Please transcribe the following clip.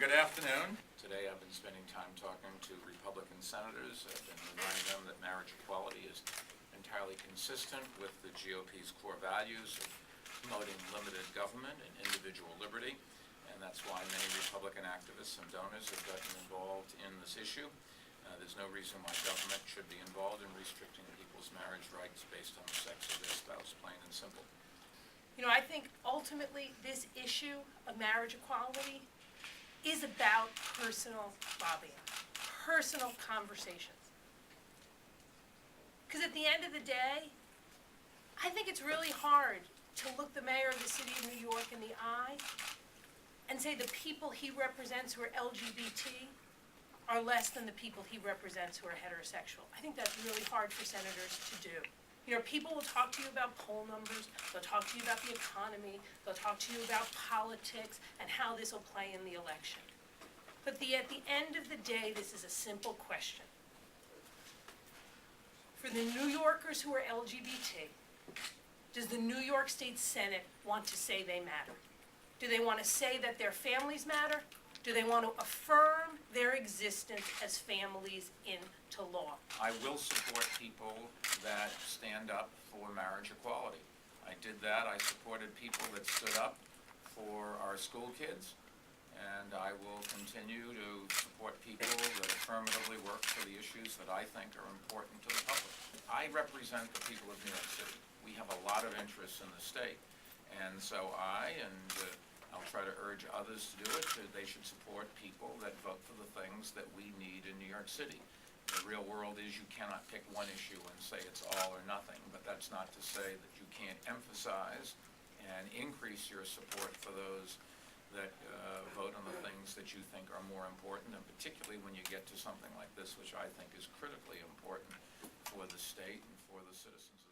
Good afternoon. Today I've been spending time talking to Republican senators. I've been reminding them that marriage equality is entirely consistent with the GOP's core values of promoting limited government and individual liberty, and that's why many Republican activists and donors have gotten involved in this issue. There's no reason why government should be involved in restricting people's marriage rights based on the sex of their spouse, plain and simple. You know, I think ultimately this issue of marriage equality is about personal lobbying, personal conversations. Because at the end of the day, I think it's really hard to look the mayor of the city of New York in the eye and say the people he represents who are LGBT are less than the people he represents who are heterosexual. I think that's really hard for senators to do. You know, people will talk to you about poll numbers, they'll talk to you about the economy, they'll talk to you about politics and how this will play in the election. But at the end of the day, this is a simple question. For the New Yorkers who are LGBT, does the New York State Senate want to say they matter? Do they want to say that their families matter? Do they want to affirm their existence as families into law? I will support people that stand up for marriage equality. I did that. I supported people that stood up for our school kids, and I will continue to support people that affirmatively work for the issues that I think are important to the public. I represent the people of New York City. We have a lot of interests in the state, and so I'll try to urge others to do it. They should support people that vote for the things that we need in New York City. The real world is you cannot pick one issue and say it's all or nothing, but that's not to say that you can't emphasize and increase your support for those that vote on the things that you think are more important, and particularly when you get to something like this, which I think is critically important for the state and for the citizens.